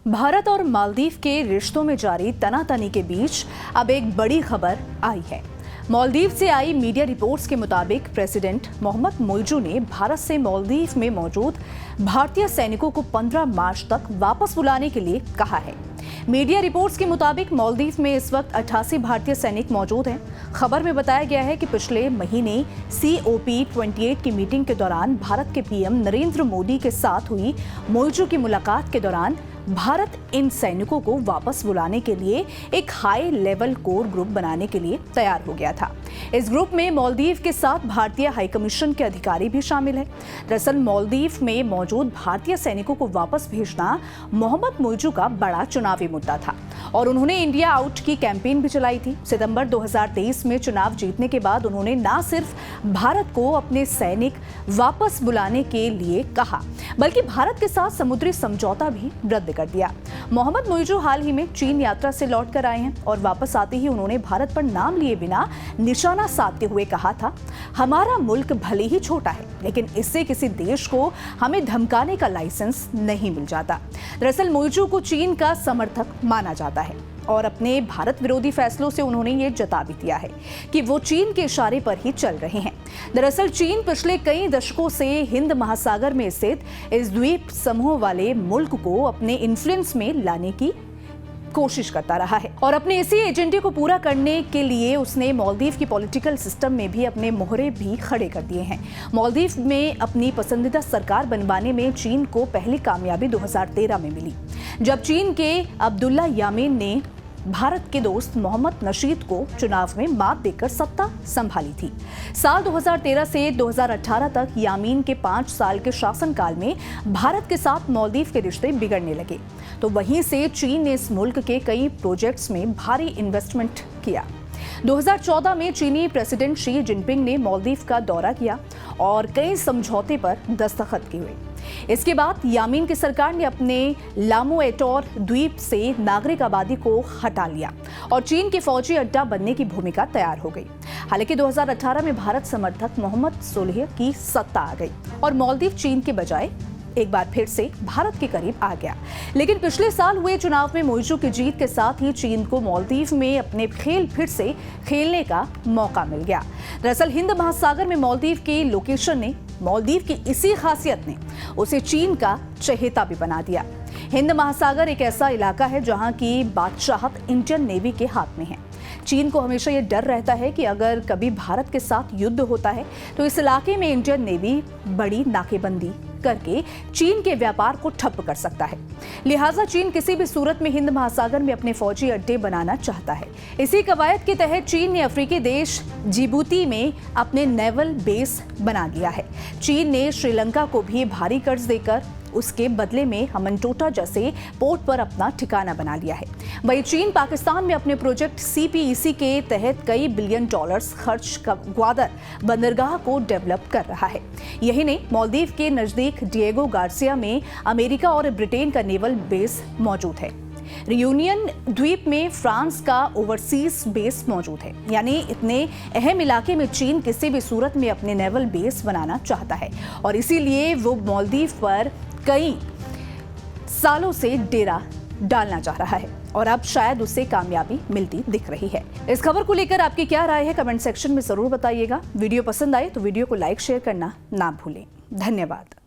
भारत और मालदीव के रिश्तों में जारी तनातनी के बीच अब एक बड़ी खबर आई है। मालदीव से आई मीडिया रिपोर्ट्स के मुताबिक प्रेसिडेंट मोहम्मद मोइजू ने भारत से मालदीव में मौजूद भारतीय सैनिकों को 15 मार्च तक वापस बुलाने के लिए कहा है। मीडिया रिपोर्ट्स के मुताबिक मालदीव में इस वक्त 88 भारतीय सैनिक मौजूद हैं। खबर में बताया गया है कि पिछले महीने COP28 की मीटिंग के दौरान भारत के PM नरेंद्र मोदी के साथ हुई मोइजू की मुलाकात के दौरान भारत इन सैनिकों को वापस बुलाने के लिए एक हाई लेवल कोर ग्रुप बनाने के लिए तैयार हो गया था। इस ग्रुप में मालदीव के साथ भारतीय हाई कमीशन के अधिकारी भी शामिल हैं। दरअसल मालदीव में मौजूद भारतीय सैनिकों को वापस भेजना मोहम्मद मोइजू का बड़ा चुनावी मुद्दा था और उन्होंने इंडिया आउट की कैंपेन भी चलाई थी। सितंबर 2023 में चुनाव जीतने के बाद उन्होंने न सिर्फ भारत को अपने सैनिक वापस बुलाने के लिए कहा, बल्कि भारत के साथ समुद्री समझौता भी रद्द कर दिया। मोहम्मद मोइजू हाल ही में चीन यात्रा से लौट कर आए हैं और वापस आते ही उन्होंने भारत पर नाम लिए बिना निशाना साधते हुए कहा था, हमारा मुल्क भले ही छोटा है, लेकिन इससे किसी देश को हमें धमकाने का लाइसेंस नहीं मिल जाता। दरअसल मोइजू को चीन का समर्थक माना जाता है और अपने भारत विरोधी फैसलों से उन्होंने ये जता भी दिया है कि वो चीन के इशारे पर ही चल रहे हैं। दरअसल चीन पिछले कई दशकों से हिंद महासागर में स्थित इस द्वीप समूह वाले मुल्क को अपने इन्फ्लुएंस में लाने की कोशिश करता रहा है और अपने इसी एजेंडे को पूरा करने के लिए उसने मालदीव की पॉलिटिकल सिस्टम में भी अपने मोहरे भी खड़े कर दिए हैं। मालदीव में अपनी पसंदीदा सरकार बनवाने में चीन को पहली कामयाबी 2013 में मिली, जब चीन के अब्दुल्ला यामीन ने भारत के दोस्त मोहम्मद नशीद को चुनाव में मात देकर सत्ता संभाली थी। साल 2013 से 2018 तक यामीन के 5 साल के शासनकाल में भारत के साथ मालदीव के रिश्ते बिगड़ने लगे, तो वहीं से चीन ने इस मुल्क के कई प्रोजेक्ट्स में भारी इन्वेस्टमेंट किया। 2014 में चीनी प्रेसिडेंट शी जिनपिंग ने मालदीव का दौरा किया और कई समझौते पर दस्तखत किए हुए। इसके बाद यामीन की सरकार ने अपने लामो एटोर द्वीप से नागरिक आबादी को हटा लिया और चीन के फौजी अड्डा बनने की भूमिका तैयार हो गई। हालांकि 2018 में भारत समर्थक मोहम्मद सोलिह की सत्ता आ गई और मालदीव चीन के बजाय एक बार फिर से भारत के करीब आ गया। लेकिन पिछले साल हुए चुनाव में मोइजू की जीत के साथ ही चीन को मालदीव में अपने खेल फिर से खेलने का मौका मिल गया। दरअसल हिंद महासागर में मालदीव की लोकेशन ने, मालदीव की इसी खासियत ने उसे चीन का चहेता भी बना दिया। हिंद महासागर एक ऐसा इलाका है जहां की बादशाहत इंडियन नेवी के हाथ में है। चीन को हमेशा ये डर रहता है कि अगर कभी भारत के साथ युद्ध होता है तो इस इलाके में इंडियन नेवी बड़ी नाकेबंदी करके चीन के व्यापार को ठप कर सकता है। लिहाजा चीन किसी भी सूरत में हिंद महासागर में अपने फौजी अड्डे बनाना चाहता है। इसी कवायद के तहत चीन ने अफ्रीकी देश जिबूती में अपने नेवल बेस बना लिया है। चीन ने श्रीलंका को भी भारी कर्ज देकर उसके बदले में हमनटोटा जैसे पोर्ट पर अपना ठिकाना बना लिया है। वहीं चीन पाकिस्तान में अपने प्रोजेक्ट CPEC के तहत कई बिलियन डॉलर्स खर्च ग्वादर बंदरगाह को डेवलप कर रहा है। यही नहीं, मालदीव के नजदीक डिएगो गार्सिया में अमेरिका और ब्रिटेन का नेवल बेस मौजूद है। रियूनियन द्वीप में फ्रांस का ओवरसीज बेस मौजूद है। यानी इतने अहम इलाके में चीन किसी भी सूरत में अपने नेवल बेस बनाना चाहता है और इसीलिए वो मालदीव पर कई सालों से डेरा डालना चाह रहा है और अब शायद उससे कामयाबी मिलती दिख रही है। इस खबर को लेकर आपकी क्या राय है, कमेंट सेक्शन में जरूर बताइएगा। वीडियो पसंद आए तो वीडियो को लाइक शेयर करना ना भूलें। धन्यवाद।